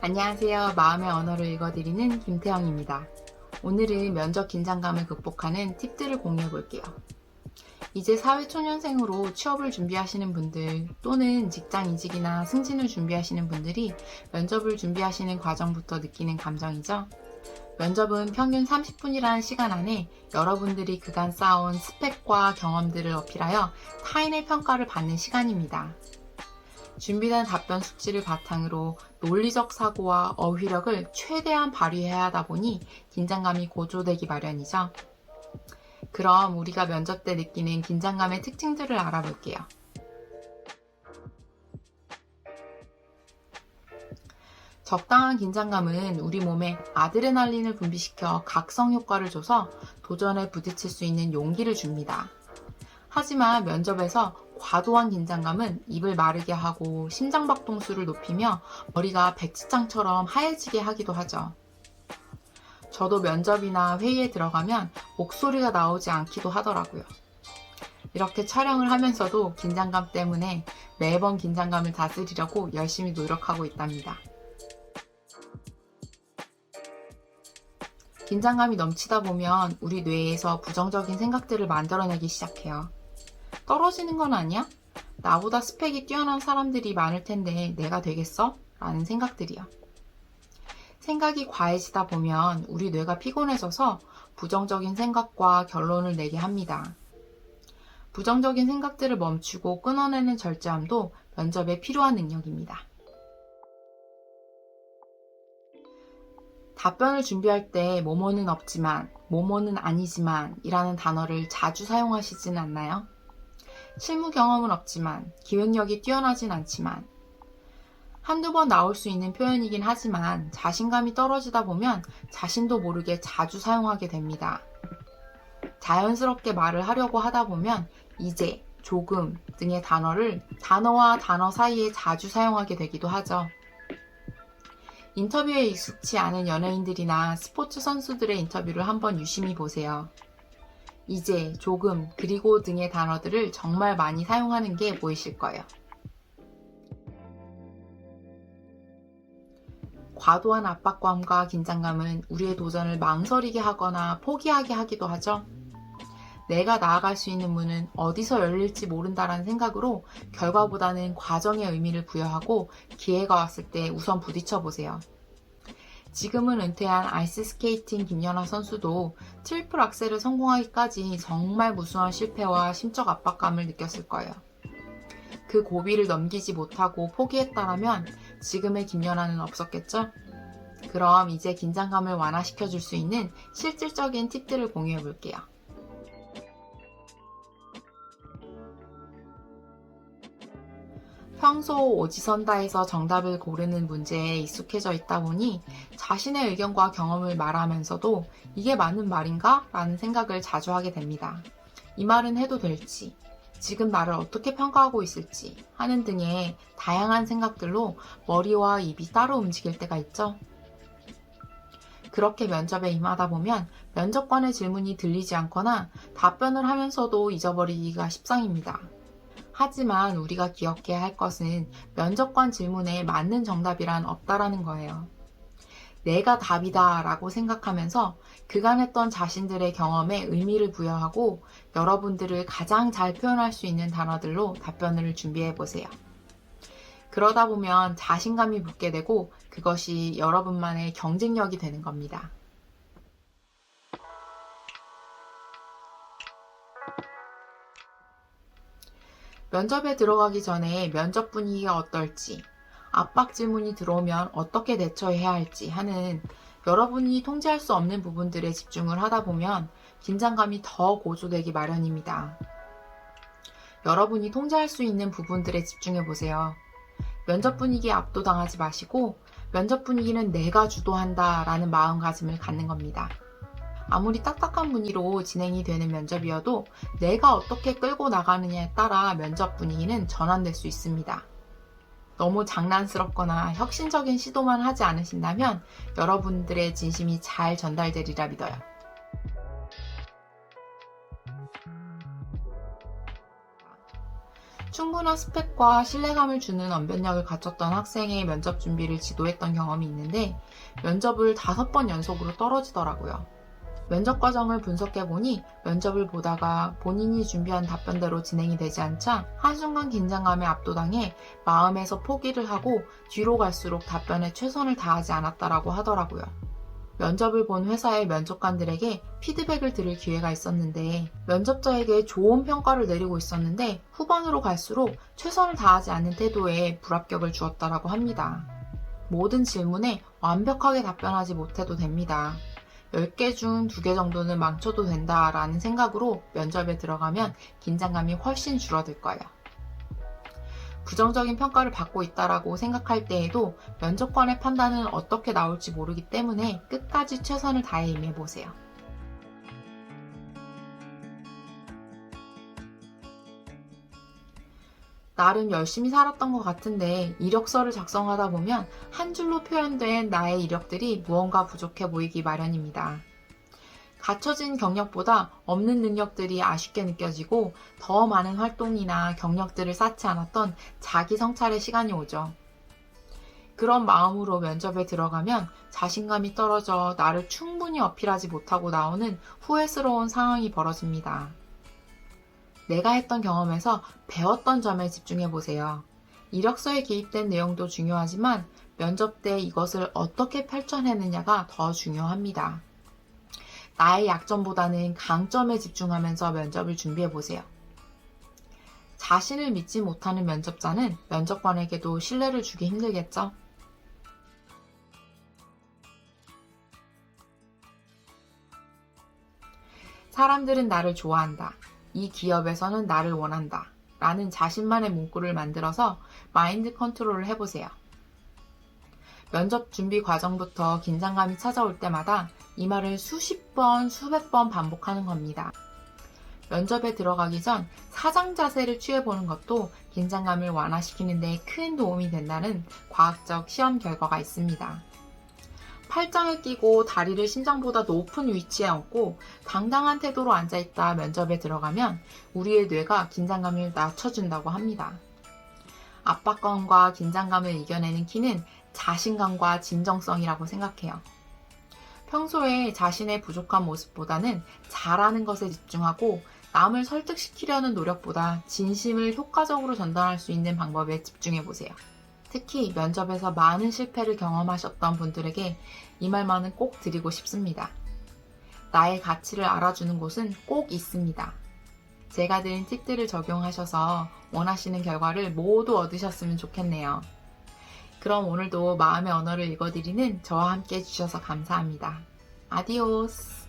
안녕하세요. 마음의 언어를 읽어드리는 김태영입니다. 오늘은 면접 긴장감을 극복하는 팁들을 공유해 볼게요. 이제 사회초년생으로 취업을 준비하시는 분들 또는 직장 이직이나 승진을 준비하시는 분들이 면접을 준비하시는 과정부터 느끼는 감정이죠. 면접은 평균 30분이라는 시간 안에 여러분들이 그간 쌓아온 스펙과 경험들을 어필하여 타인의 평가를 받는 시간입니다. 준비된 답변 숙지를 바탕으로 논리적 사고와 어휘력을 최대한 발휘해야 하다 보니 긴장감이 고조되기 마련이죠. 그럼 우리가 면접 때 느끼는 긴장감의 특징들을 알아볼게요. 적당한 긴장감은 우리 몸에 아드레날린을 분비시켜 각성 효과를 줘서 도전에 부딪힐 수 있는 용기를 줍니다. 하지만 면접에서 과도한 긴장감은 입을 마르게 하고 심장박동수를 높이며 머리가 백지장처럼 하얘지게 하기도 하죠. 저도 면접이나 회의에 들어가면 목소리가 나오지 않기도 하더라고요. 이렇게 촬영을 하면서도 긴장감 때문에 매번 긴장감을 다스리려고 열심히 노력하고 있답니다. 긴장감이 넘치다 보면 우리 뇌에서 부정적인 생각들을 만들어내기 시작해요. 떨어지는 건 아니야? 나보다 스펙이 뛰어난 사람들이 많을 텐데 내가 되겠어? 라는 생각들이요. 생각이 과해지다 보면 우리 뇌가 피곤해져서 부정적인 생각과 결론을 내게 합니다. 부정적인 생각들을 멈추고 끊어내는 절제함도 면접에 필요한 능력입니다. 답변을 준비할 때 뭐뭐는 없지만, 뭐뭐는 아니지만 이라는 단어를 자주 사용하시진 않나요? 실무 경험은 없지만, 기획력이 뛰어나진 않지만, 한두 번 나올 수 있는 표현이긴 하지만 자신감이 떨어지다 보면 자신도 모르게 자주 사용하게 됩니다. 자연스럽게 말을 하려고 하다 보면 이제, 조금 등의 단어를 단어와 단어 사이에 자주 사용하게 되기도 하죠. 인터뷰에 익숙치 않은 연예인들이나 스포츠 선수들의 인터뷰를 한번 유심히 보세요. 이제, 조금, 그리고 등의 단어들을 정말 많이 사용하는 게 보이실 거예요. 과도한 압박감과 긴장감은 우리의 도전을 망설이게 하거나 포기하게 하기도 하죠. 내가 나아갈 수 있는 문은 어디서 열릴지 모른다라는 생각으로 결과보다는 과정에 의미를 부여하고 기회가 왔을 때 우선 부딪혀 보세요. 지금은 은퇴한 아이스스케이팅 김연아 선수도 트리플 악셀을 성공하기까지 정말 무수한 실패와 심적 압박감을 느꼈을 거예요. 그 고비를 넘기지 못하고 포기했다라면 지금의 김연아는 없었겠죠? 그럼 이제 긴장감을 완화시켜줄 수 있는 실질적인 팁들을 공유해 볼게요. 평소 오지선다에서 정답을 고르는 문제에 익숙해져 있다 보니 자신의 의견과 경험을 말하면서도 이게 맞는 말인가? 라는 생각을 자주 하게 됩니다. 이 말은 해도 될지, 지금 나를 어떻게 평가하고 있을지 하는 등의 다양한 생각들로 머리와 입이 따로 움직일 때가 있죠. 그렇게 면접에 임하다 보면 면접관의 질문이 들리지 않거나 답변을 하면서도 잊어버리기가 십상입니다. 하지만 우리가 기억해야 할 것은 면접관 질문에 맞는 정답이란 없다라는 거예요. 내가 답이다 라고 생각하면서 그간 했던 자신들의 경험에 의미를 부여하고 여러분들을 가장 잘 표현할 수 있는 단어들로 답변을 준비해 보세요. 그러다 보면 자신감이 붙게 되고 그것이 여러분만의 경쟁력이 되는 겁니다. 면접에 들어가기 전에 면접 분위기가 어떨지, 압박 질문이 들어오면 어떻게 대처해야 할지 하는 여러분이 통제할 수 없는 부분들에 집중을 하다 보면 긴장감이 더 고조되기 마련입니다. 여러분이 통제할 수 있는 부분들에 집중해 보세요. 면접 분위기에 압도당하지 마시고 면접 분위기는 내가 주도한다 라는 마음가짐을 갖는 겁니다. 아무리 딱딱한 분위기로 진행이 되는 면접이어도 내가 어떻게 끌고 나가느냐에 따라 면접 분위기는 전환될 수 있습니다. 너무 장난스럽거나 혁신적인 시도만 하지 않으신다면 여러분들의 진심이 잘 전달되리라 믿어요. 충분한 스펙과 신뢰감을 주는 언변력을 갖췄던 학생의 면접 준비를 지도했던 경험이 있는데 면접을 5번 연속으로 떨어지더라고요. 면접 과정을 분석해보니 면접을 보다가 본인이 준비한 답변대로 진행이 되지 않자 한순간 긴장감에 압도당해 마음에서 포기를 하고 뒤로 갈수록 답변에 최선을 다하지 않았다라고 하더라고요. 면접을 본 회사의 면접관들에게 피드백을 들을 기회가 있었는데 면접자에게 좋은 평가를 내리고 있었는데 후반으로 갈수록 최선을 다하지 않는 태도에 불합격을 주었다라고 합니다. 모든 질문에 완벽하게 답변하지 못해도 됩니다. 10개 중 2개 정도는 망쳐도 된다라는 생각으로 면접에 들어가면 긴장감이 훨씬 줄어들 거예요. 부정적인 평가를 받고 있다라고 생각할 때에도 면접관의 판단은 어떻게 나올지 모르기 때문에 끝까지 최선을 다해 임해보세요. 나름 열심히 살았던 것 같은데 이력서를 작성하다 보면 한 줄로 표현된 나의 이력들이 무언가 부족해 보이기 마련입니다. 갖춰진 경력보다 없는 능력들이 아쉽게 느껴지고 더 많은 활동이나 경력들을 쌓지 않았던 자기 성찰의 시간이 오죠. 그런 마음으로 면접에 들어가면 자신감이 떨어져 나를 충분히 어필하지 못하고 나오는 후회스러운 상황이 벌어집니다. 내가 했던 경험에서 배웠던 점에 집중해 보세요. 이력서에 기입된 내용도 중요하지만 면접 때 이것을 어떻게 펼쳐내느냐가 더 중요합니다. 나의 약점보다는 강점에 집중하면서 면접을 준비해 보세요. 자신을 믿지 못하는 면접자는 면접관에게도 신뢰를 주기 힘들겠죠? 사람들은 나를 좋아한다. 이 기업에서는 나를 원한다. 라는 자신만의 문구를 만들어서 마인드 컨트롤을 해보세요. 면접 준비 과정부터 긴장감이 찾아올 때마다 이 말을 수십 번, 수백 번 반복하는 겁니다. 면접에 들어가기 전 사장 자세를 취해보는 것도 긴장감을 완화시키는 데 큰 도움이 된다는 과학적 시험 결과가 있습니다. 팔짱을 끼고 다리를 심장보다 높은 위치에 얹고 당당한 태도로 앉아있다 면접에 들어가면 우리의 뇌가 긴장감을 낮춰준다고 합니다. 압박감과 긴장감을 이겨내는 키는 자신감과 진정성이라고 생각해요. 평소에 자신의 부족한 모습보다는 잘하는 것에 집중하고 남을 설득시키려는 노력보다 진심을 효과적으로 전달할 수 있는 방법에 집중해보세요. 특히 면접에서 많은 실패를 경험하셨던 분들에게 이 말만은 꼭 드리고 싶습니다. 나의 가치를 알아주는 곳은 꼭 있습니다. 제가 드린 팁들을 적용하셔서 원하시는 결과를 모두 얻으셨으면 좋겠네요. 그럼 오늘도 마음의 언어를 읽어드리는 저와 함께 해주셔서 감사합니다. 아디오스!